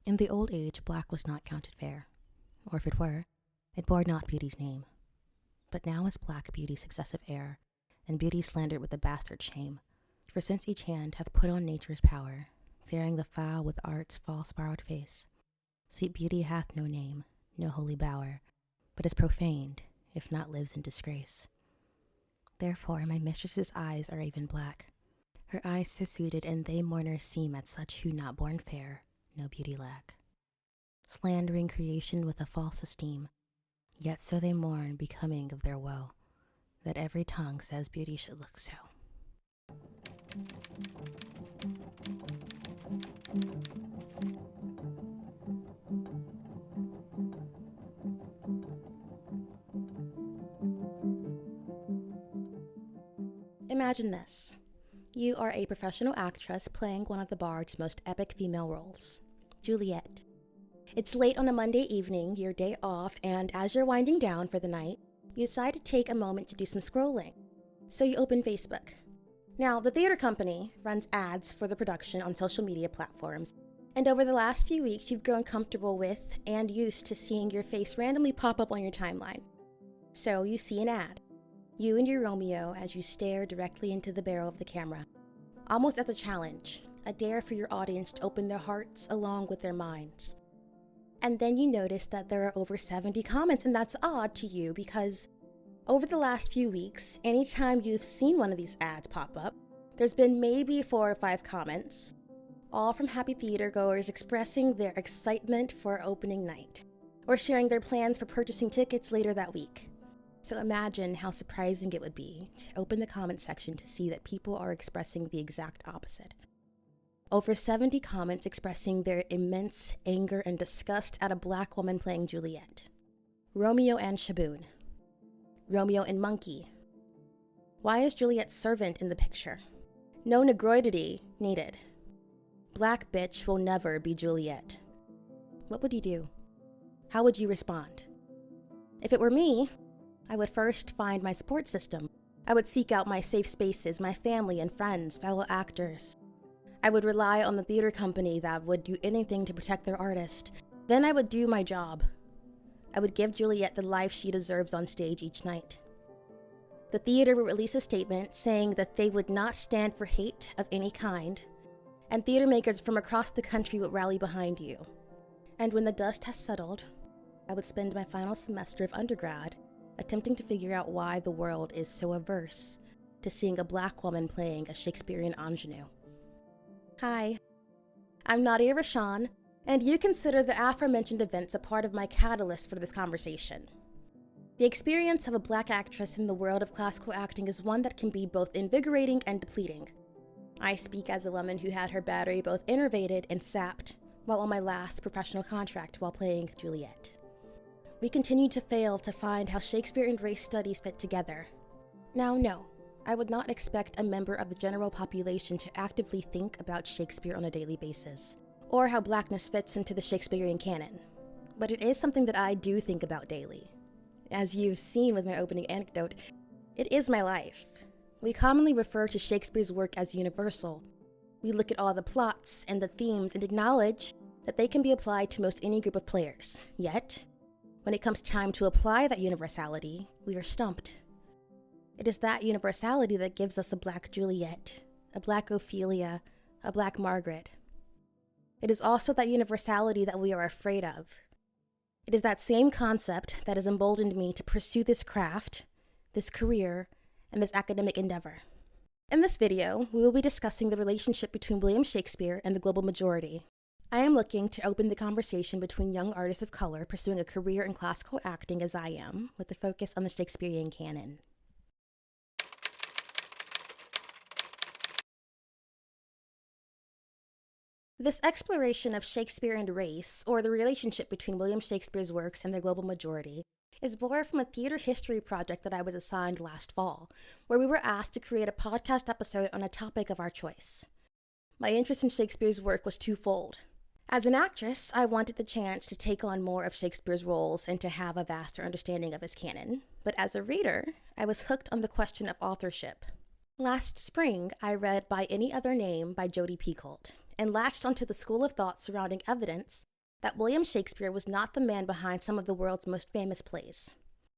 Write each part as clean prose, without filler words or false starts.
In the old age, black was not counted fair, or if it were, it bore not beauty's name. But now is black beauty's successive heir, and beauty slandered with a bastard shame. For since each hand hath put on nature's power, fearing the foul with art's false borrowed face, sweet beauty hath no name, no holy bower, but is profaned, if not lives in disgrace. Therefore my mistress's eyes are even black, her eyes so suited, and they mourners seem at such who not born fair, no beauty lack. Slandering creation with a false esteem, yet so they mourn, becoming of their woe, that every tongue says beauty should look so. Imagine this. You are a professional actress playing one of the bard's most epic female roles, Juliet. It's late on a Monday evening, your day off, and as you're winding down for the night, you decide to take a moment to do some scrolling. So you open Facebook. Now, the theater company runs ads for the production on social media platforms, and over the last few weeks, you've grown comfortable with and used to seeing your face randomly pop up on your timeline. So you see an ad. You and your Romeo as you stare directly into the barrel of the camera, almost as a challenge, a dare for your audience to open their hearts along with their minds. And then you notice that there are over 70 comments, and that's odd to you because over the last few weeks, anytime you've seen one of these ads pop up, there's been maybe 4 or 5 comments, all from happy theater goers expressing their excitement for opening night, or sharing their plans for purchasing tickets later that week. So imagine how surprising it would be to open the comment section to see that people are expressing the exact opposite. Over 70 comments expressing their immense anger and disgust at a black woman playing Juliet. Romeo and Shaboon. Romeo and Monkey. Why is Juliet's servant in the picture? No negroidity needed. Black bitch will never be Juliet. What would you do? How would you respond? If it were me, I would first find my support system. I would seek out my safe spaces, my family and friends, fellow actors. I would rely on the theater company that would do anything to protect their artist. Then I would do my job. I would give Juliet the life she deserves on stage each night. The theater would release a statement saying that they would not stand for hate of any kind, and theater makers from across the country would rally behind you. And when the dust has settled, I would spend my final semester of undergrad attempting to figure out why the world is so averse to seeing a black woman playing a Shakespearean ingenue. Hi, I'm Nadia Ra'Shaun, and you consider the aforementioned events a part of my catalyst for this conversation. The experience of a black actress in the world of classical acting is one that can be both invigorating and depleting. I speak as a woman who had her battery both innervated and sapped while on my last professional contract while playing Juliet. We continue to fail to find how Shakespeare and race studies fit together. Now, no, I would not expect a member of the general population to actively think about Shakespeare on a daily basis, or how blackness fits into the Shakespearean canon. But it is something that I do think about daily. As you've seen with my opening anecdote, it is my life. We commonly refer to Shakespeare's work as universal. We look at all the plots and the themes and acknowledge that they can be applied to most any group of players. Yet, when it comes time to apply that universality, we are stumped. It is that universality that gives us a black Juliet, a black Ophelia, a black Margaret. It is also that universality that we are afraid of. It is that same concept that has emboldened me to pursue this craft, this career, and this academic endeavor. In this video, we will be discussing the relationship between William Shakespeare and the global majority. I am looking to open the conversation between young artists of color pursuing a career in classical acting as I am, with a focus on the Shakespearean canon. This exploration of Shakespeare and race, or the relationship between William Shakespeare's works and the global majority, is born from a theater history project that I was assigned last fall, where we were asked to create a podcast episode on a topic of our choice. My interest in Shakespeare's work was twofold. As an actress, I wanted the chance to take on more of Shakespeare's roles and to have a vaster understanding of his canon. But as a reader, I was hooked on the question of authorship. Last spring, I read By Any Other Name by Jodi Picoult, and latched onto the school of thought surrounding evidence that William Shakespeare was not the man behind some of the world's most famous plays.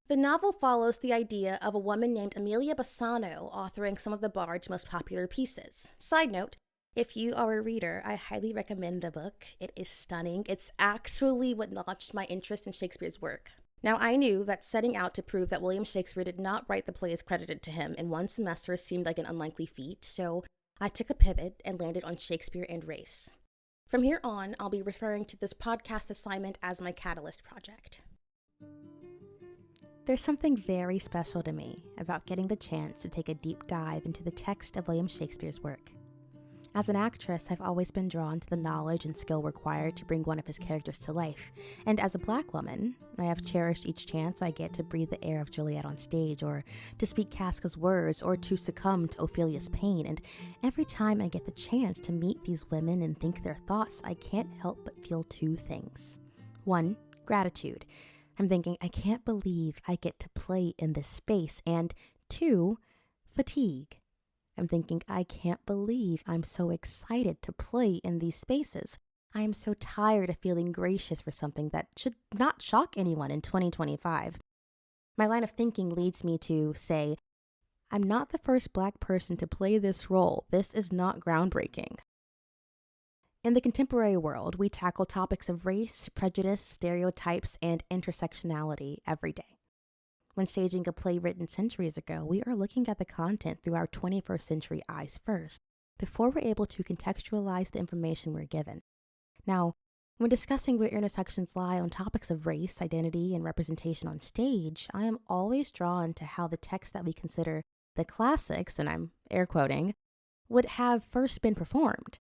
The novel follows the idea of a woman named Emilia Bassano authoring some of the Bard's most popular pieces. Side note, if you are a reader, I highly recommend the book. It is stunning. It's actually what launched my interest in Shakespeare's work. Now, I knew that setting out to prove that William Shakespeare did not write the plays credited to him in one semester seemed like an unlikely feat, so I took a pivot and landed on Shakespeare and race. From here on, I'll be referring to this podcast assignment as my Catalyst project. There's something very special to me about getting the chance to take a deep dive into the text of William Shakespeare's work. As an actress, I've always been drawn to the knowledge and skill required to bring one of his characters to life. And as a Black woman, I have cherished each chance I get to breathe the air of Juliet on stage, or to speak Casca's words, or to succumb to Ophelia's pain. And every time I get the chance to meet these women and think their thoughts, I can't help but feel two things. One, gratitude. I'm thinking, I can't believe I get to play in this space. And two, fatigue. I'm thinking, I can't believe I'm so excited to play in these spaces. I am so tired of feeling gracious for something that should not shock anyone in 2025. My line of thinking leads me to say, I'm not the first Black person to play this role. This is not groundbreaking. In the contemporary world, we tackle topics of race, prejudice, stereotypes, and intersectionality every day. When staging a play written centuries ago, we are looking at the content through our 21st century eyes first, before we're able to contextualize the information we're given. Now, when discussing where intersections lie on topics of race, identity, and representation on stage, I am always drawn to how the texts that we consider the classics, and I'm air quoting, would have first been performed.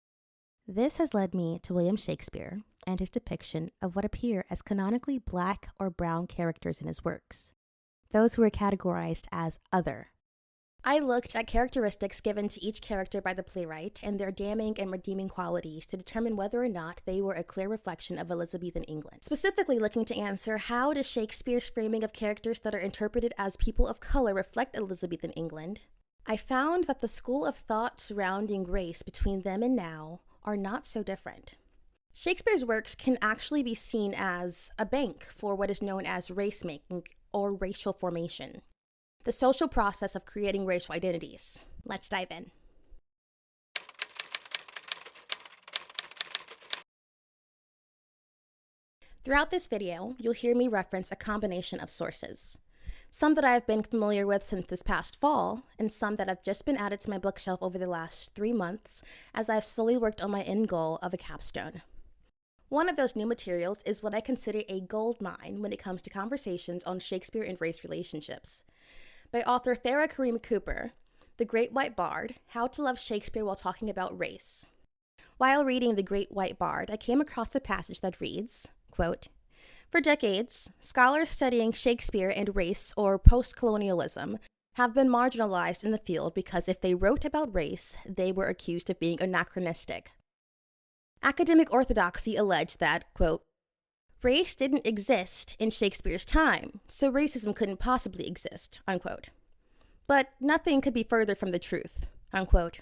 This has led me to William Shakespeare and his depiction of what appear as canonically Black or brown characters in his works, those who are categorized as other. I looked at characteristics given to each character by the playwright and their damning and redeeming qualities to determine whether or not they were a clear reflection of Elizabethan England. Specifically looking to answer, how does Shakespeare's framing of characters that are interpreted as people of color reflect Elizabethan England? I found that the school of thought surrounding race between then and now are not so different. Shakespeare's works can actually be seen as a bank for what is known as race-making or racial formation, the social process of creating racial identities. Let's dive in. Throughout this video, you'll hear me reference a combination of sources. Some that I've been familiar with since this past fall, and some that have just been added to my bookshelf over the last 3 months as I've slowly worked on my end goal of a capstone. One of those new materials is what I consider a gold mine when it comes to conversations on Shakespeare and race relationships. By author Farrah Kareem Cooper, The Great White Bard, How to Love Shakespeare While Talking About Race. While reading The Great White Bard, I came across a passage that reads, quote, "For decades, scholars studying Shakespeare and race or post-colonialism have been marginalized in the field because if they wrote about race, they were accused of being anachronistic. Academic orthodoxy alleged that, quote, race didn't exist in Shakespeare's time, so racism couldn't possibly exist, unquote. But nothing could be further from the truth, unquote.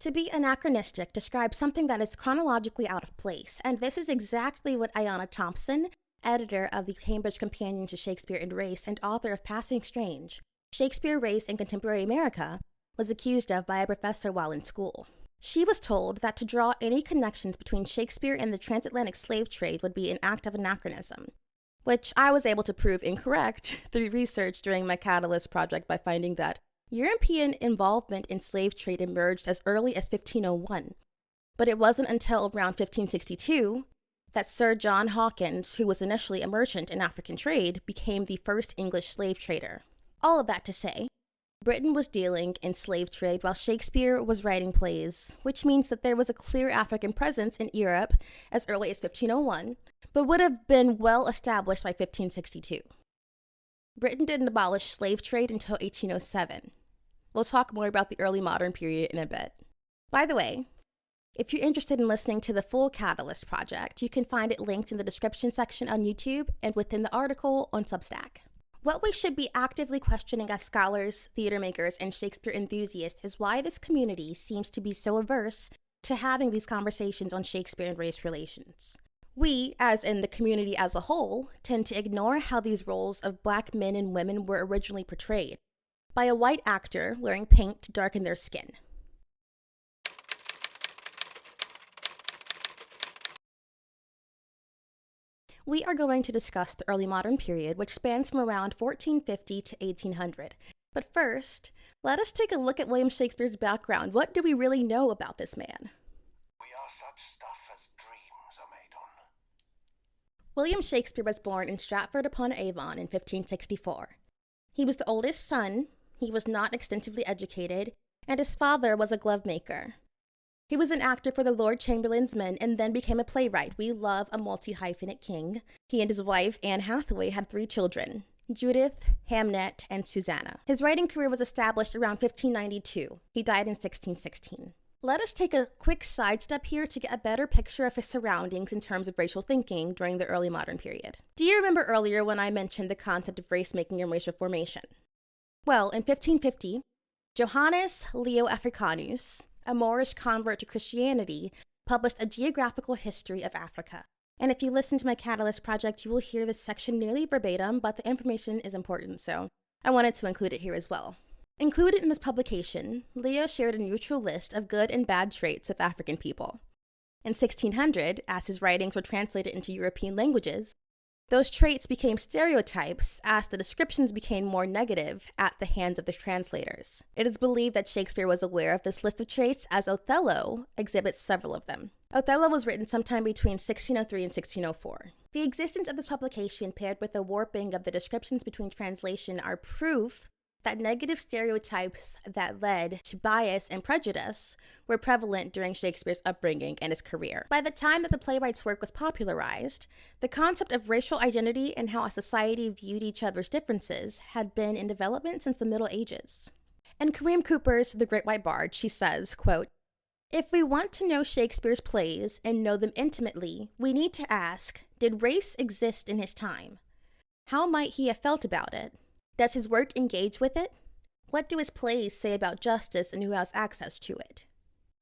To be anachronistic describes something that is chronologically out of place, and this is exactly what Ayanna Thompson, editor of the Cambridge Companion to Shakespeare and Race and author of Passing Strange, Shakespeare, Race, and Contemporary America, was accused of by a professor while in school. She was told that to draw any connections between Shakespeare and the transatlantic slave trade would be an act of anachronism, which I was able to prove incorrect through research during my Catalyst project by finding that European involvement in slave trade emerged as early as 1501, but it wasn't until around 1562 that Sir John Hawkins, who was initially a merchant in African trade, became the first English slave trader. All of that to say, Britain was dealing in slave trade while Shakespeare was writing plays, which means that there was a clear African presence in Europe as early as 1501, but would have been well established by 1562. Britain didn't abolish slave trade until 1807. We'll talk more about the early modern period in a bit. By the way, if you're interested in listening to the full Catalyst project, you can find it linked in the description section on YouTube and within the article on Substack. What we should be actively questioning as scholars, theater makers, and Shakespeare enthusiasts is why this community seems to be so averse to having these conversations on Shakespeare and race relations. We, as in the community as a whole, tend to ignore how these roles of black men and women were originally portrayed by a white actor wearing paint to darken their skin. We are going to discuss the early modern period, which spans from around 1450 to 1800. But first, let us take a look at William Shakespeare's background. What do we really know about this man? We are such stuff as dreams are made on. William Shakespeare was born in Stratford-upon-Avon in 1564. He was the oldest son, he was not extensively educated, and his father was a glove maker. He was an actor for the Lord Chamberlain's men and then became a playwright. We love a multi-hyphenate king. He and his wife, Anne Hathaway, had 3 children, Judith, Hamnet, and Susanna. His writing career was established around 1592. He died in 1616. Let us take a quick sidestep here to get a better picture of his surroundings in terms of racial thinking during the early modern period. Do you remember earlier when I mentioned the concept of race-making and racial formation? Well, in 1550, Johannes Leo Africanus, a Moorish convert to Christianity, published a geographical history of Africa. And if you listen to my Catalyst project, you will hear this section nearly verbatim, but the information is important, so I wanted to include it here as well. Included in this publication, Leo shared a neutral list of good and bad traits of African people. In 1600, as his writings were translated into European languages, those traits became stereotypes as the descriptions became more negative at the hands of the translators. It is believed that Shakespeare was aware of this list of traits, as Othello exhibits several of them. Othello was written sometime between 1603 and 1604. The existence of this publication paired with the warping of the descriptions between translation are proof that negative stereotypes that led to bias and prejudice were prevalent during Shakespeare's upbringing and his career. By the time that the playwright's work was popularized, the concept of racial identity and how a society viewed each other's differences had been in development since the Middle Ages. In Kareem Cooper's The Great White Bard, she says, quote, "If we want to know Shakespeare's plays and know them intimately, we need to ask, did race exist in his time? How might he have felt about it? Does his work engage with it? What do his plays say about justice and who has access to it?"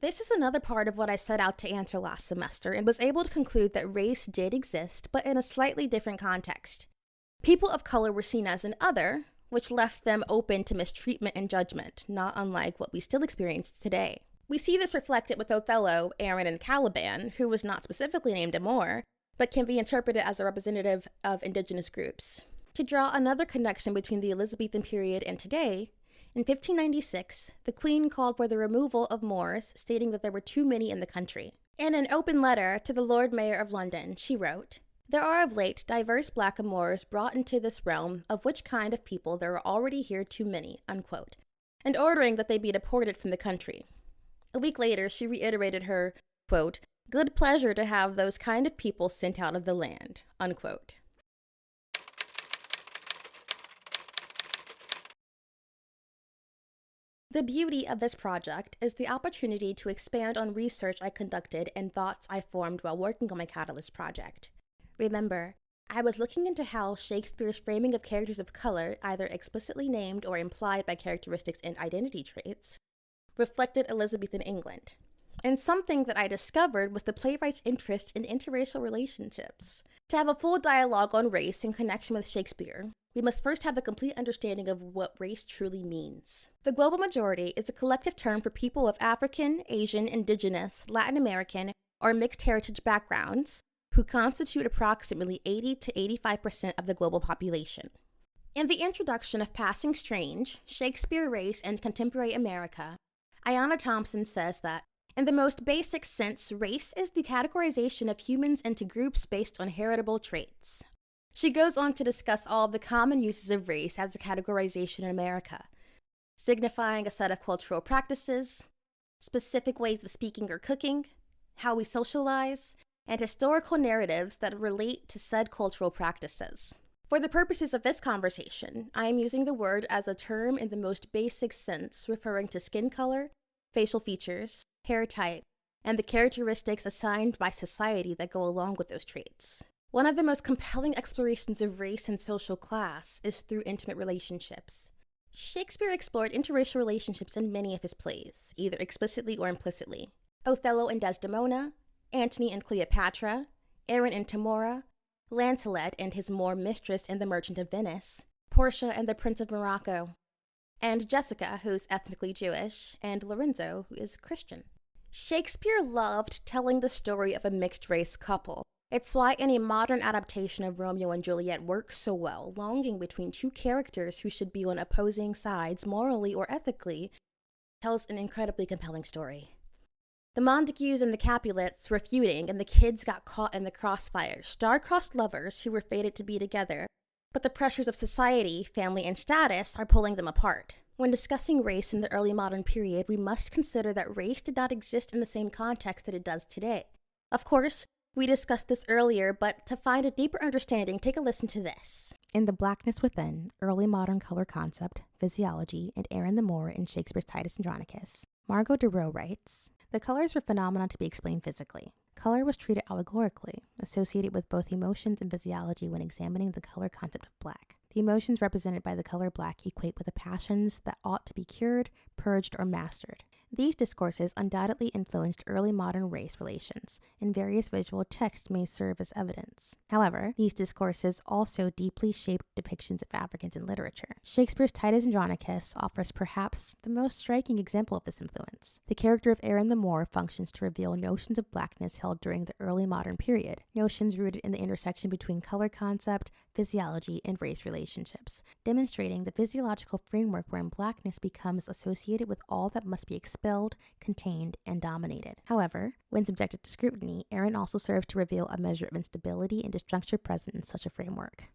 This is another part of what I set out to answer last semester and was able to conclude that race did exist, but in a slightly different context. People of color were seen as an other, which left them open to mistreatment and judgment, not unlike what we still experience today. We see this reflected with Othello, Aaron, and Caliban, who was not specifically named a Moor, but can be interpreted as a representative of indigenous groups. To draw another connection between the Elizabethan period and today, in 1596, the Queen called for the removal of Moors, stating that there were too many in the country. In an open letter to the Lord Mayor of London, she wrote, "There are of late diverse blackamoors brought into this realm, of which kind of people there are already here too many," unquote, and ordering that they be deported from the country. A week later, she reiterated her, quote, "good pleasure to have those kind of people sent out of the land," unquote. The beauty of this project is the opportunity to expand on research I conducted and thoughts I formed while working on my Catalyst project. Remember, I was looking into how Shakespeare's framing of characters of color, either explicitly named or implied by characteristics and identity traits, reflected Elizabethan England. And something that I discovered was the playwright's interest in interracial relationships. To have a full dialogue on race in connection with Shakespeare, we must first have a complete understanding of what race truly means. The global majority is a collective term for people of African, Asian, Indigenous, Latin American, or mixed heritage backgrounds who constitute approximately 80 to 85% of the global population. In the introduction of Passing Strange, Shakespeare, Race, and Contemporary America, Ayanna Thompson says that, in the most basic sense, race is the categorization of humans into groups based on heritable traits. She goes on to discuss all of the common uses of race as a categorization in America, signifying a set of cultural practices, specific ways of speaking or cooking, how we socialize, and historical narratives that relate to said cultural practices. For the purposes of this conversation, I am using the word as a term in the most basic sense, referring to skin color, facial features, hair type, and the characteristics assigned by society that go along with those traits. One of the most compelling explorations of race and social class is through intimate relationships. Shakespeare explored interracial relationships in many of his plays, either explicitly or implicitly. Othello and Desdemona, Antony and Cleopatra, Aaron and Tamora, Lancelot and his Moor mistress in The Merchant of Venice, Portia and the Prince of Morocco, and Jessica, who's ethnically Jewish, and Lorenzo, who is Christian. Shakespeare loved telling the story of a mixed-race couple. It's why any modern adaptation of Romeo and Juliet works so well, longing between two characters who should be on opposing sides morally or ethically, tells an incredibly compelling story. The Montagues and the Capulets were feuding, and the kids got caught in the crossfire, star-crossed lovers who were fated to be together, but the pressures of society, family, and status are pulling them apart. When discussing race in the early modern period, we must consider that race did not exist in the same context that it does today. Of course, we discussed this earlier, but to find a deeper understanding, take a listen to this. In The Blackness Within, Early Modern Color Concept, Physiology, and Aaron the Moor in Shakespeare's Titus Andronicus, Margot Deroux writes, "The colors were phenomena to be explained physically. Color was treated allegorically, associated with both emotions and physiology when examining the color concept of black. The emotions represented by the color black equate with the passions that ought to be cured, purged, or mastered. These discourses undoubtedly influenced early modern race relations, and various visual texts may serve as evidence. However, these discourses also deeply shaped depictions of Africans in literature. Shakespeare's Titus Andronicus offers perhaps the most striking example of this influence. The character of Aaron the Moor functions to reveal notions of blackness held during the early modern period, notions rooted in the intersection between color concept, physiology, and race relationships, demonstrating the physiological framework wherein blackness becomes associated with all that must be expelled, contained, and dominated. However, when subjected to scrutiny, Aaron also serves to reveal a measure of instability and disjuncture present in such a framework."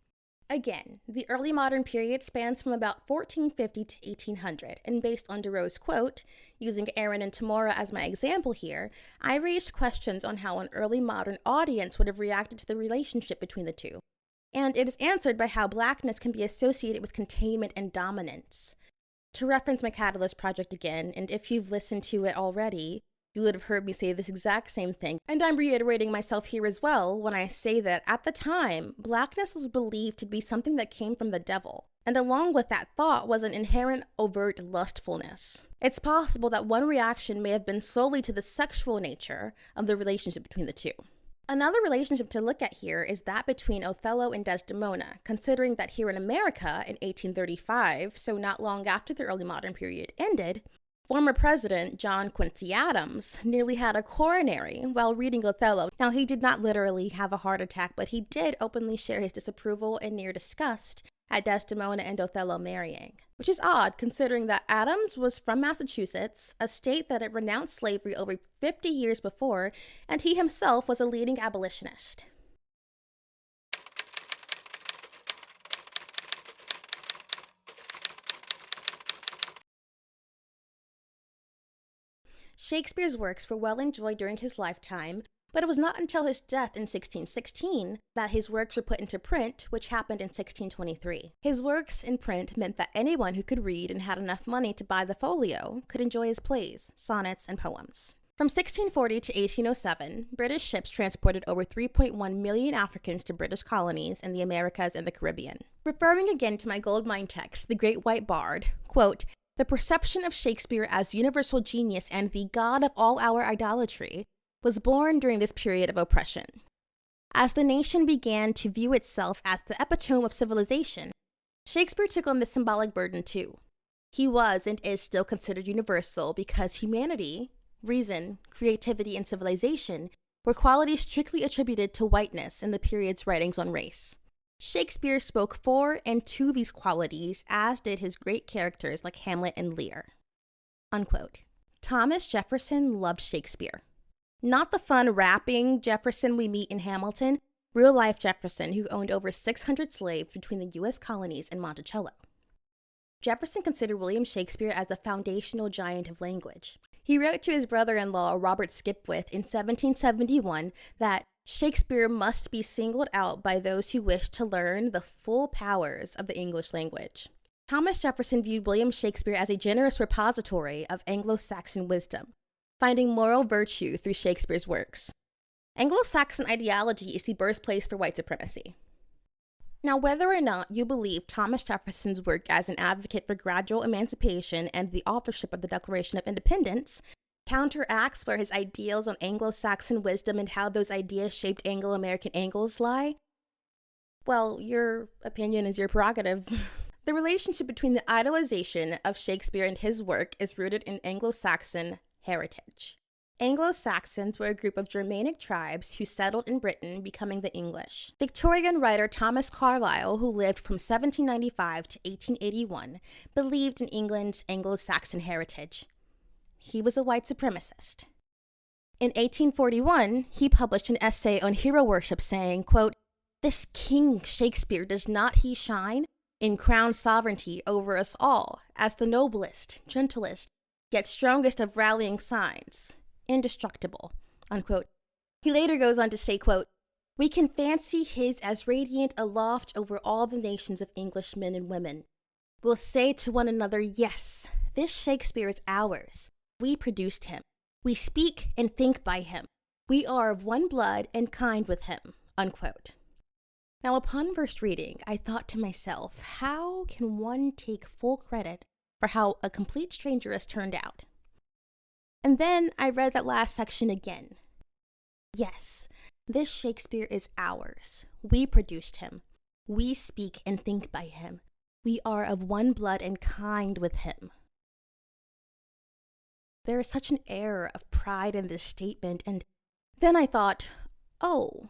Again, the early modern period spans from about 1450 to 1800, and based on Deroux's quote, using Aaron and Tamora as my example here, I raised questions on how an early modern audience would have reacted to the relationship between the two. And it is answered by how blackness can be associated with containment and dominance. To reference my Catalyst project again, and if you've listened to it already, you would have heard me say this exact same thing, and I'm reiterating myself here as well when I say that at the time, blackness was believed to be something that came from the devil, and along with that thought was an inherent overt lustfulness. It's possible that one reaction may have been solely to the sexual nature of the relationship between the two. Another relationship to look at here is that between Othello and Desdemona, considering that here in America in 1835, so not long after the early modern period ended, former President John Quincy Adams nearly had a coronary while reading Othello. Now, he did not literally have a heart attack, but he did openly share his disapproval and near disgust at Desdemona and Othello marrying, which is odd considering that Adams was from Massachusetts, a state that had renounced slavery over 50 years before, and he himself was a leading abolitionist. Shakespeare's works were well enjoyed during his lifetime, but it was not until his death in 1616 that his works were put into print, which happened in 1623. His works in print meant that anyone who could read and had enough money to buy the folio could enjoy his plays, sonnets, and poems. From 1640 to 1807, British ships transported over 3.1 million Africans to British colonies in the Americas and the Caribbean. Referring again to my goldmine text, The Great White Bard, quote, "The perception of Shakespeare as universal genius and the god of all our idolatry was born during this period of oppression. As the nation began to view itself as the epitome of civilization, Shakespeare took on this symbolic burden too. He was and is still considered universal because humanity, reason, creativity, and civilization were qualities strictly attributed to whiteness in the period's writings on race. Shakespeare spoke for and to these qualities, as did his great characters like Hamlet and Lear." Unquote. Thomas Jefferson loved Shakespeare. Not the fun rapping Jefferson we meet in Hamilton, real-life Jefferson who owned over 600 slaves between the U.S. colonies and Monticello. Jefferson considered William Shakespeare as a foundational giant of language. He wrote to his brother-in-law, Robert Skipwith, in 1771 that Shakespeare must be singled out by those who wish to learn the full powers of the English language. Thomas Jefferson viewed William Shakespeare as a generous repository of Anglo-Saxon wisdom, finding moral virtue through Shakespeare's works. Anglo-Saxon ideology is the birthplace for white supremacy. Now, whether or not you believe Thomas Jefferson's work as an advocate for gradual emancipation and the authorship of the Declaration of Independence counteracts where his ideals on Anglo-Saxon wisdom and how those ideas shaped Anglo-American angles lie? Well, your opinion is your prerogative. The relationship between the idolization of Shakespeare and his work is rooted in Anglo-Saxon heritage. Anglo-Saxons were a group of Germanic tribes who settled in Britain, becoming the English. Victorian writer Thomas Carlyle, who lived from 1795 to 1881, believed in England's Anglo-Saxon heritage. He was a white supremacist. In 1841, he published an essay on hero worship saying, quote, "This King Shakespeare, does not he shine in crowned sovereignty over us all as the noblest, gentlest, yet strongest of rallying signs, indestructible," unquote. He later goes on to say, quote, "We can fancy his as radiant aloft over all the nations of English men and women. We'll say to one another, yes, this Shakespeare is ours. We produced him. We speak and think by him. We are of one blood and kind with him," unquote. Now, upon first reading, I thought to myself, how can one take full credit for how a complete stranger has turned out? And then I read that last section again. Yes, this Shakespeare is ours. We produced him. We speak and think by him. We are of one blood and kind with him. There is such an air of pride in this statement, and then I thought, oh,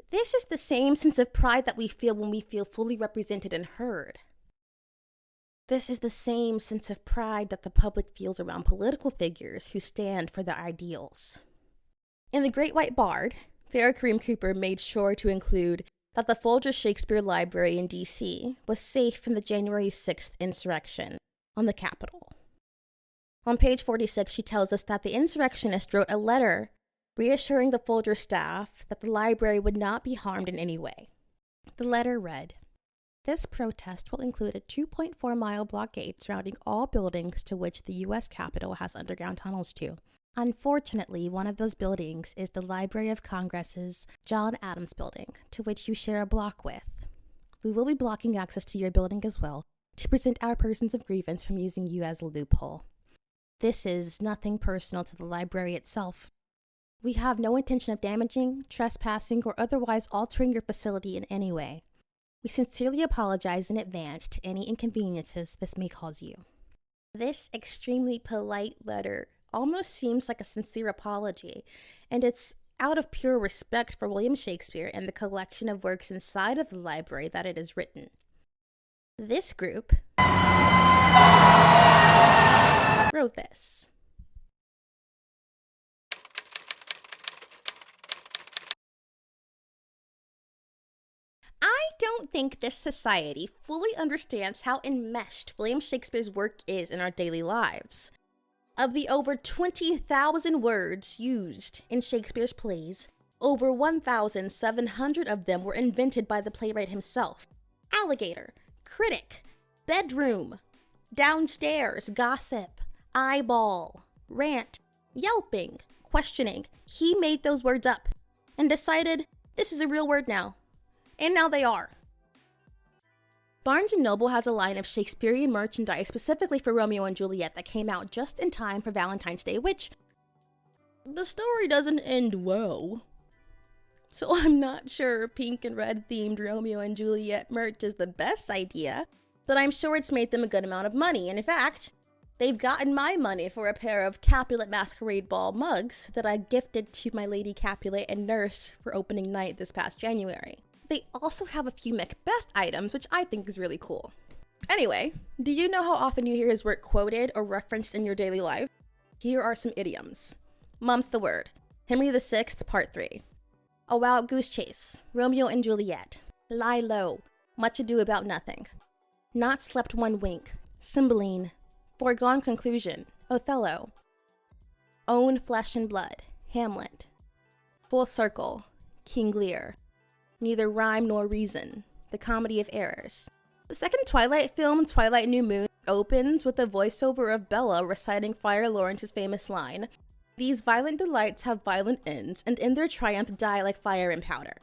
this is the same sense of pride that we feel when we feel fully represented and heard. This is the same sense of pride that the public feels around political figures who stand for their ideals. In The Great White Bard, Farrah Kareem Cooper made sure to include that the Folger Shakespeare Library in D.C. was safe from the January 6th insurrection on the Capitol. On page 46, she tells us that the insurrectionists wrote a letter reassuring the Folger staff that the library would not be harmed in any way. The letter read, "This protest will include a 2.4-mile blockade surrounding all buildings to which the U.S. Capitol has underground tunnels to. Unfortunately, one of those buildings is the Library of Congress's John Adams building, to which you share a block with. We will be blocking access to your building as well to prevent our persons of grievance from using you as a loophole. This is nothing personal to the library itself. We have no intention of damaging, trespassing, or otherwise altering your facility in any way. We sincerely apologize in advance to any inconveniences this may cause you." This extremely polite letter almost seems like a sincere apology, and it's out of pure respect for William Shakespeare and the collection of works inside of the library that it is written. This group wrote this. I don't think this society fully understands how enmeshed William Shakespeare's work is in our daily lives. Of the over 20,000 words used in Shakespeare's plays, over 1,700 of them were invented by the playwright himself. Alligator, critic, bedroom, downstairs, gossip, eyeball, rant, yelping, questioning. He made those words up and decided this is a real word now. And now they are. Barnes & Noble has a line of Shakespearean merchandise specifically for Romeo and Juliet that came out just in time for Valentine's Day, which the story doesn't end well. So I'm not sure pink and red themed Romeo and Juliet merch is the best idea, but I'm sure it's made them a good amount of money. And in fact, they've gotten my money for a pair of Capulet Masquerade Ball mugs that I gifted to my Lady Capulet and nurse for opening night this past January. They also have a few Macbeth items, which I think is really cool. Anyway, do you know how often you hear his work quoted or referenced in your daily life? Here are some idioms. Mum's the word. Henry VI, Part 3. A Wild Goose Chase. Romeo and Juliet. Lie low. Much Ado About Nothing. Not Slept One Wink. Cymbeline. Foregone Conclusion. Othello. Own Flesh and Blood. Hamlet. Full Circle. King Lear. Neither Rhyme Nor Reason, The Comedy of Errors. The second Twilight film, Twilight New Moon, opens with a voiceover of Bella reciting Friar Lawrence's famous line, "These violent delights have violent ends, and in their triumph die like fire and powder."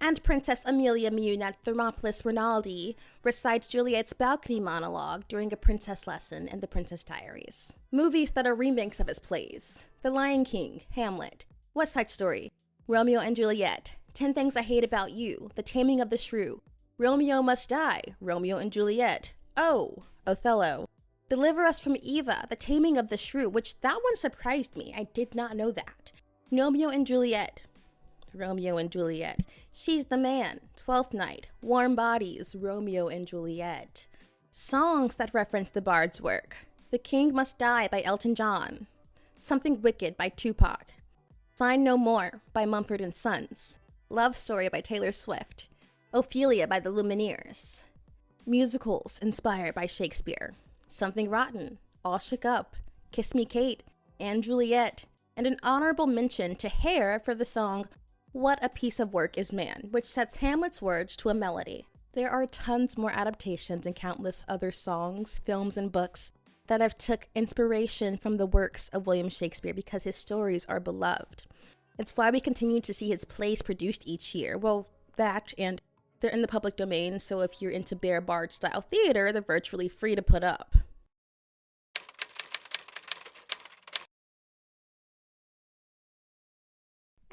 And Princess Amelia Mune at Thermopolis Rinaldi recites Juliet's balcony monologue during a princess lesson in The Princess Diaries. Movies that are remakes of his plays: The Lion King, Hamlet, West Side Story, Romeo and Juliet, 10 Things I Hate About You, The Taming of the Shrew, Romeo Must Die, Romeo and Juliet, Oh, Othello, Deliver Us from Eva, The Taming of the Shrew, which that one surprised me. I did not know that. Romeo and Juliet, She's the Man, Twelfth Night, Warm Bodies, Romeo and Juliet. Songs that reference the bard's work: The King Must Die by Elton John, Something Wicked by Tupac, Sign No More by Mumford & Sons, Love Story by Taylor Swift, Ophelia by the Lumineers. Musicals inspired by Shakespeare: Something Rotten, All Shook Up, Kiss Me Kate, and Juliet, and an honorable mention to Hair for the song What a Piece of Work is Man, which sets Hamlet's words to a melody. There are tons more adaptations and countless other songs, films, and books that have took inspiration from the works of William Shakespeare because his stories are beloved. It's why we continue to see his plays produced each year. Well, that, and they're in the public domain, so if you're into bare bard style theater, they're virtually free to put up.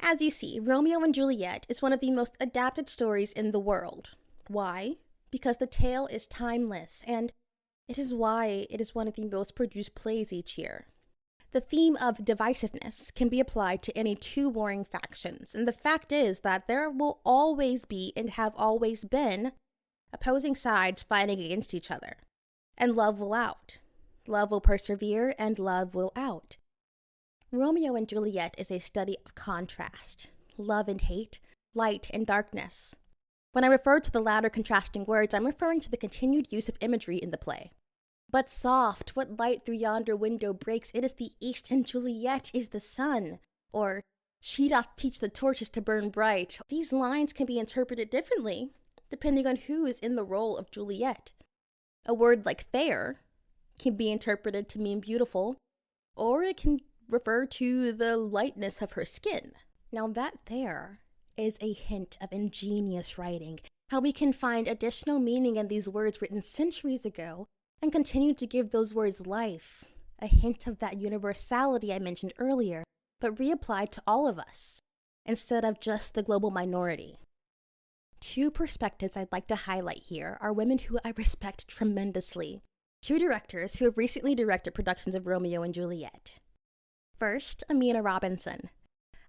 As you see, Romeo and Juliet is one of the most adapted stories in the world. Why? Because the tale is timeless, and it is why it is one of the most produced plays each year. The theme of divisiveness can be applied to any two warring factions, and the fact is that there will always be and have always been opposing sides fighting against each other. And love will out. Love will persevere, and love will out. Romeo and Juliet is a study of contrast, love and hate, light and darkness. When I refer to the latter contrasting words, I'm referring to the continued use of imagery in the play. But soft, what light through yonder window breaks? It is the east, and Juliet is the sun. Or, she doth teach the torches to burn bright. These lines can be interpreted differently, depending on who is in the role of Juliet. A word like fair can be interpreted to mean beautiful, or it can refer to the lightness of her skin. Now that there is a hint of ingenious writing, how we can find additional meaning in these words written centuries ago and continue to give those words life, a hint of that universality I mentioned earlier, but reapplied to all of us, instead of just the global minority. Two perspectives I'd like to highlight here are women who I respect tremendously, two directors who have recently directed productions of Romeo and Juliet. First, Amina Robinson.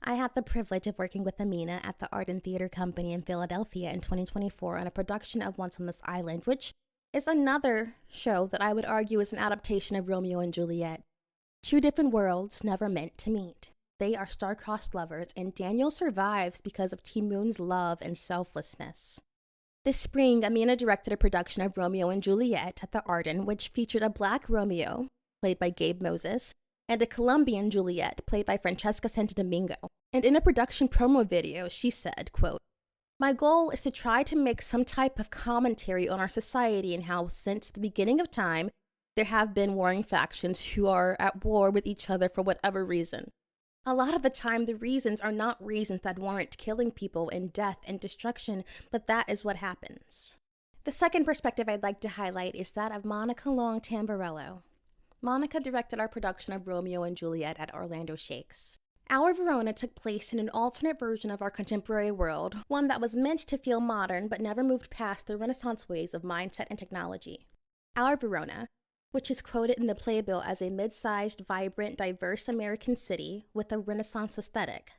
I had the privilege of working with Amina at the Art and Theater Company in Philadelphia in 2024 on a production of Once on This Island, which is another show that I would argue is an adaptation of Romeo and Juliet. Two different worlds never meant to meet. They are star-crossed lovers, and Daniel survives because of Timoon's love and selflessness. This spring, Amina directed a production of Romeo and Juliet at the Arden, which featured a Black Romeo, played by Gabe Moses, and a Colombian Juliet, played by Francesca Santo Domingo. And in a production promo video, she said, quote, "My goal is to try to make some type of commentary on our society and how since the beginning of time, there have been warring factions who are at war with each other for whatever reason. A lot of the time, the reasons are not reasons that warrant killing people and death and destruction, but that is what happens." The second perspective I'd like to highlight is that of Monica Long Tamburello. Monica directed our production of Romeo and Juliet at Orlando Shakes. Our Verona took place in an alternate version of our contemporary world, one that was meant to feel modern but never moved past the Renaissance ways of mindset and technology. Our Verona, which is quoted in the playbill as a mid-sized, vibrant, diverse American city with a Renaissance aesthetic,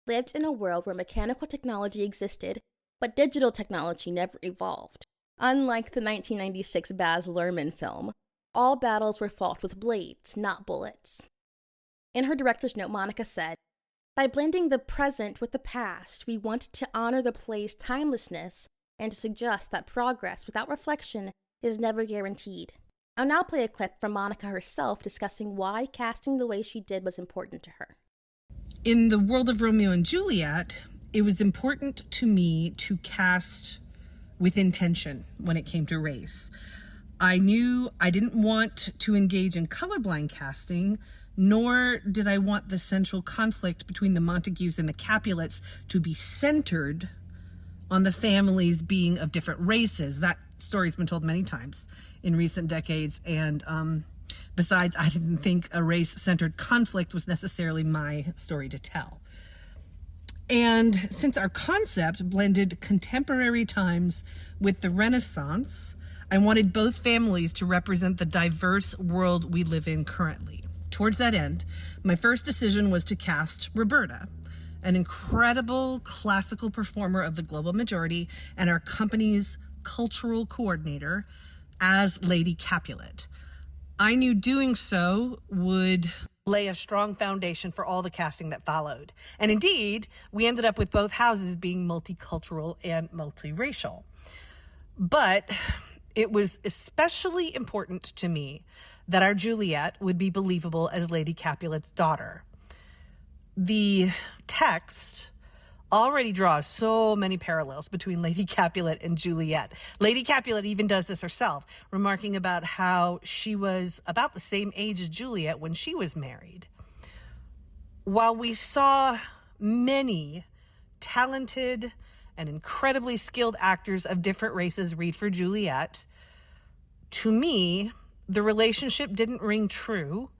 lived in a world where mechanical technology existed, but digital technology never evolved. Unlike the 1996 Baz Luhrmann film, all battles were fought with blades, not bullets. In her director's note, Monica said, "By blending the present with the past, we wanted to honor the play's timelessness and to suggest that progress without reflection is never guaranteed." I'll now play a clip from Monica herself discussing why casting the way she did was important to her. In the world of Romeo and Juliet, it was important to me to cast with intention when it came to race. I knew I didn't want to engage in colorblind casting, nor did I want the central conflict between the Montagues and the Capulets to be centered on the families being of different races. That story's been told many times in recent decades. And besides, I didn't think a race-centered conflict was necessarily my story to tell. And since our concept blended contemporary times with the Renaissance, I wanted both families to represent the diverse world we live in currently. Towards that end, my first decision was to cast Roberta, an incredible classical performer of the global majority and our company's cultural coordinator, as Lady Capulet. I knew doing so would lay a strong foundation for all the casting that followed. And indeed, we ended up with both houses being multicultural and multiracial. But it was especially important to me that our Juliet would be believable as Lady Capulet's daughter. The text already draws so many parallels between Lady Capulet and Juliet. Lady Capulet even does this herself, remarking about how she was about the same age as Juliet when she was married. While we saw many talented and incredibly skilled actors of different races read for Juliet, to me, the relationship didn't ring true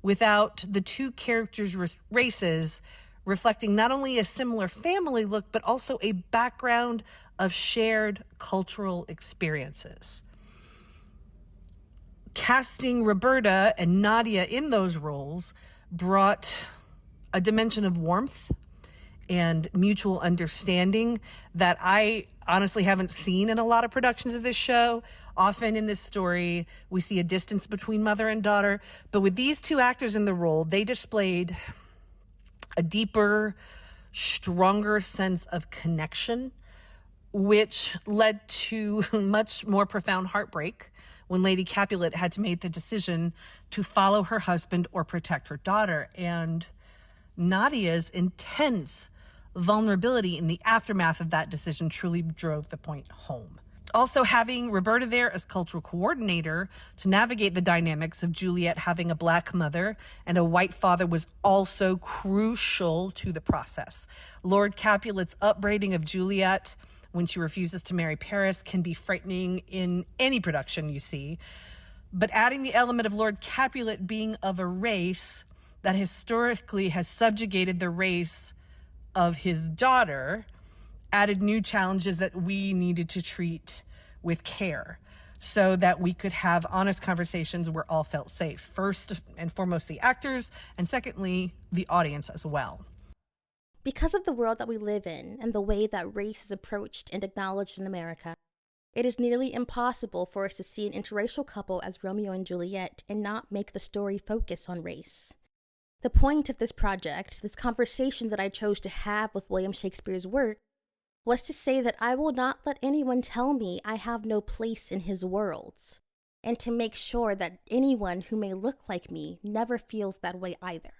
without the two characters' races reflecting not only a similar family look, but also a background of shared cultural experiences. Casting Roberta and Nadia in those roles brought a dimension of warmth and mutual understanding that I honestly haven't seen in a lot of productions of this show. Often in this story, we see a distance between mother and daughter, but with these two actors in the role, they displayed a deeper, stronger sense of connection, which led to much more profound heartbreak when Lady Capulet had to make the decision to follow her husband or protect her daughter. And Nadia's intense vulnerability in the aftermath of that decision truly drove the point home. Also, having Roberta there as cultural coordinator to navigate the dynamics of Juliet having a Black mother and a white father was also crucial to the process. Lord Capulet's upbraiding of Juliet when she refuses to marry Paris can be frightening in any production you see, but adding the element of Lord Capulet being of a race that historically has subjugated the race of his daughter added new challenges that we needed to treat with care so that we could have honest conversations where all felt safe. First and foremost, the actors, and secondly, the audience as well. Because of the world that we live in and the way that race is approached and acknowledged in America, it is nearly impossible for us to see an interracial couple as Romeo and Juliet and not make the story focus on race. The point of this project, this conversation that I chose to have with William Shakespeare's work, was to say that I will not let anyone tell me I have no place in his worlds, and to make sure that anyone who may look like me never feels that way either.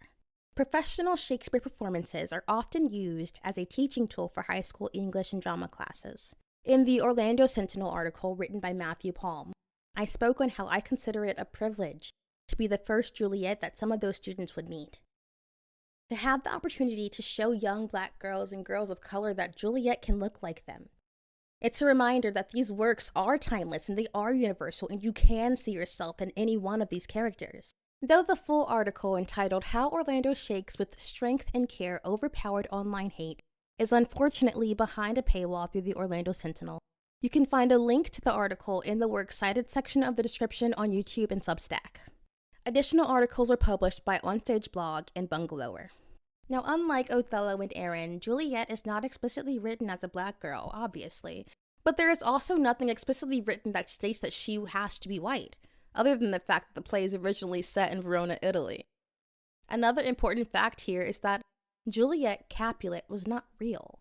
Professional Shakespeare performances are often used as a teaching tool for high school English and drama classes. In the Orlando Sentinel article written by Matthew Palm, I spoke on how I consider it a privilege to be the first Juliet that some of those students would meet. To have the opportunity to show young Black girls and girls of color that Juliet can look like them. It's a reminder that these works are timeless and they are universal, and you can see yourself in any one of these characters. Though the full article entitled How Orlando Shakes with Strength and Care Overpowered Online Hate is unfortunately behind a paywall through the Orlando Sentinel, you can find a link to the article in the Works Cited section of the description on YouTube and Substack. Additional articles are published by Onstage Blog and Bungalower. Now, unlike Othello and Aaron, Juliet is not explicitly written as a Black girl, obviously, but there is also nothing explicitly written that states that she has to be white, other than the fact that the play is originally set in Verona, Italy. Another important fact here is that Juliet Capulet was not real.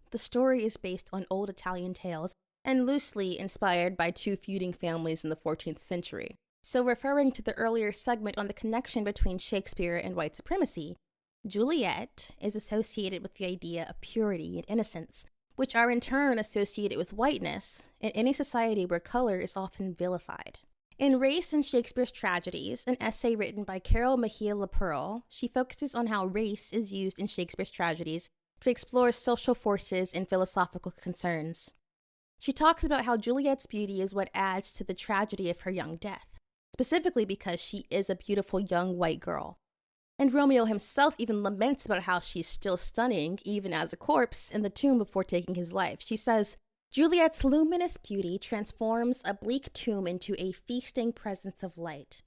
The story is based on old Italian tales and loosely inspired by two feuding families in the 14th century. So referring to the earlier segment on the connection between Shakespeare and white supremacy, Juliet is associated with the idea of purity and innocence, which are in turn associated with whiteness in any society where color is often vilified. In Race in Shakespeare's Tragedies, an essay written by Carol Mejia LaPearl, she focuses on how race is used in Shakespeare's tragedies to explore social forces and philosophical concerns. She talks about how Juliet's beauty is what adds to the tragedy of her young death, specifically because she is a beautiful young white girl. And Romeo himself even laments about how she's still stunning, even as a corpse, in the tomb before taking his life. She says, Juliet's luminous beauty transforms a bleak tomb into a feasting presence of light.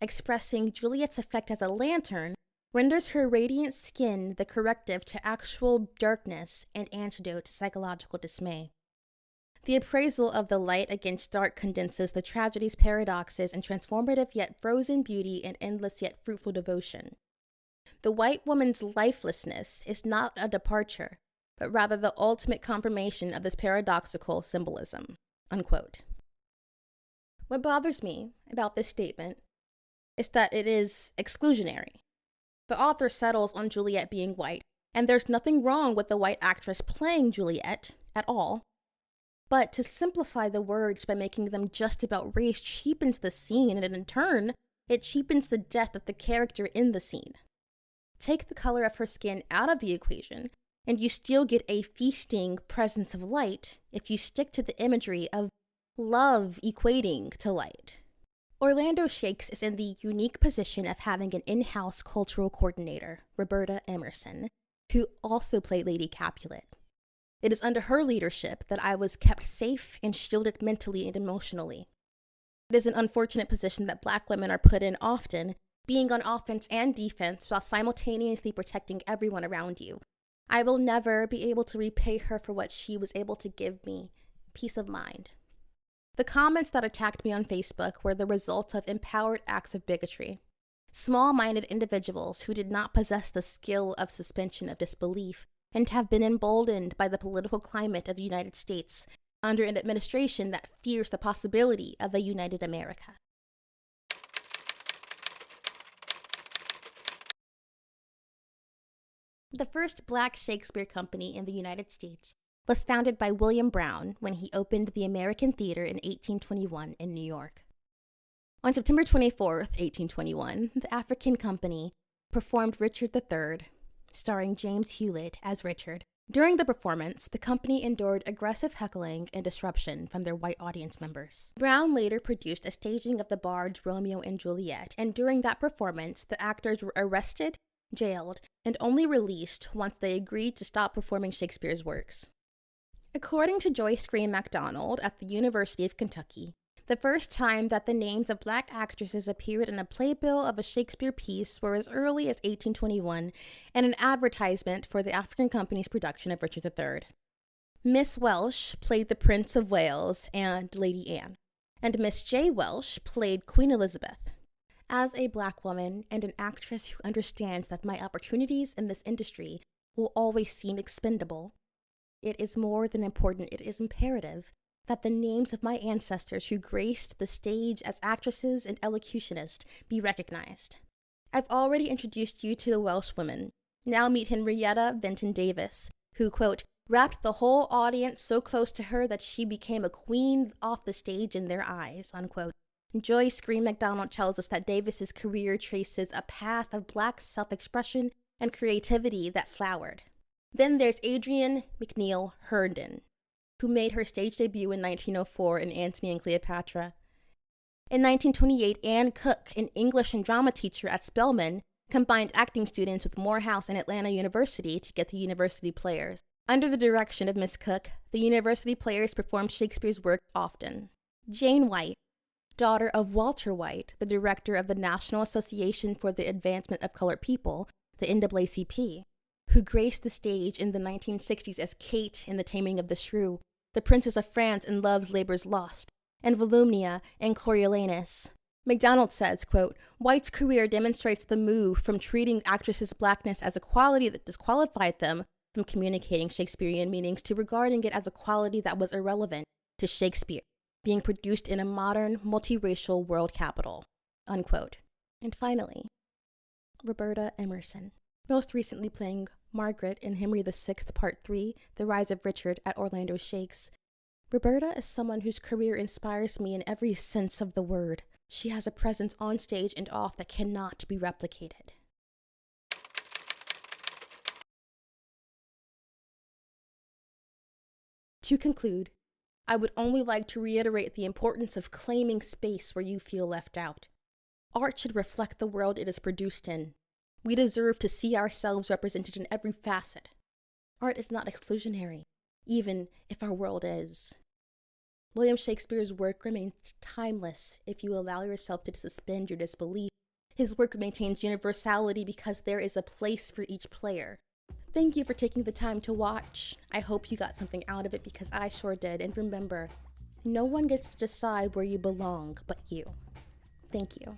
Expressing Juliet's effect as a lantern renders her radiant skin the corrective to actual darkness and antidote to psychological dismay. The appraisal of the light against dark condenses the tragedy's paradoxes in transformative yet frozen beauty and endless yet fruitful devotion. The white woman's lifelessness is not a departure, but rather the ultimate confirmation of this paradoxical symbolism." Unquote. What bothers me about this statement is that it is exclusionary. The author settles on Juliet being white, and there's nothing wrong with the white actress playing Juliet at all. But to simplify the words by making them just about race cheapens the scene, and in turn, it cheapens the depth of the character in the scene. Take the color of her skin out of the equation, and you still get a feasting presence of light if you stick to the imagery of love equating to light. Orlando Shakes is in the unique position of having an in-house cultural coordinator, Roberta Emerson, who also played Lady Capulet. It is under her leadership that I was kept safe and shielded mentally and emotionally. It is an unfortunate position that Black women are put in often, being on offense and defense while simultaneously protecting everyone around you. I will never be able to repay her for what she was able to give me, peace of mind. The comments that attacked me on Facebook were the result of empowered acts of bigotry. Small-minded individuals who did not possess the skill of suspension of disbelief and have been emboldened by the political climate of the United States under an administration that fears the possibility of a united America. The first Black Shakespeare company in the United States was founded by William Brown when he opened the American Theater in 1821 in New York. On September 24th, 1821, the African Company performed Richard III, starring James Hewlett as Richard. During the performance, the company endured aggressive heckling and disruption from their white audience members. Brown later produced a staging of the bards Romeo and Juliet, and during that performance, the actors were arrested, jailed, and only released once they agreed to stop performing Shakespeare's works. According to Joyce Green MacDonald at the University of Kentucky, the first time that the names of Black actresses appeared in a playbill of a Shakespeare piece were as early as 1821 and an advertisement for the African Company's production of Richard III. Miss Welsh played the Prince of Wales and Lady Anne, and Miss J. Welsh played Queen Elizabeth. As a Black woman and an actress who understands that my opportunities in this industry will always seem expendable, it is more than important, it is imperative that the names of my ancestors who graced the stage as actresses and elocutionists be recognized. I've already introduced you to the Welsh women. Now meet Henrietta Benton Davis, who, quote, wrapped the whole audience so close to her that she became a queen off the stage in their eyes, unquote. Joyce Green MacDonald tells us that Davis's career traces a path of Black self-expression and creativity that flowered. Then there's Adrienne McNeill Herndon, who made her stage debut in 1904 in Antony and Cleopatra. In 1928, Anne Cook, an English and drama teacher at Spelman, combined acting students with Morehouse and Atlanta University to get the University Players. Under the direction of Miss Cook, the University Players performed Shakespeare's work often. Jane White, daughter of Walter White, the director of the National Association for the Advancement of Colored People, the NAACP, who graced the stage in the 1960s as Kate in The Taming of the Shrew, the Princess of France in Love's Labour's Lost, and Volumnia in Coriolanus. MacDonald says, quote, White's career demonstrates the move from treating actresses' blackness as a quality that disqualified them from communicating Shakespearean meanings to regarding it as a quality that was irrelevant to Shakespeare, being produced in a modern, multiracial world capital, unquote. And finally, Roberta Emerson, most recently playing Margaret in Henry VI, Part 3, The Rise of Richard at Orlando Shakes. Roberta is someone whose career inspires me in every sense of the word. She has a presence on stage and off that cannot be replicated. To conclude, I would only like to reiterate the importance of claiming space where you feel left out. Art should reflect the world it is produced in. We deserve to see ourselves represented in every facet. Art is not exclusionary, even if our world is. William Shakespeare's work remains timeless if you allow yourself to suspend your disbelief. His work maintains universality because there is a place for each player. Thank you for taking the time to watch. I hope you got something out of it because I sure did. And remember, no one gets to decide where you belong but you. Thank you.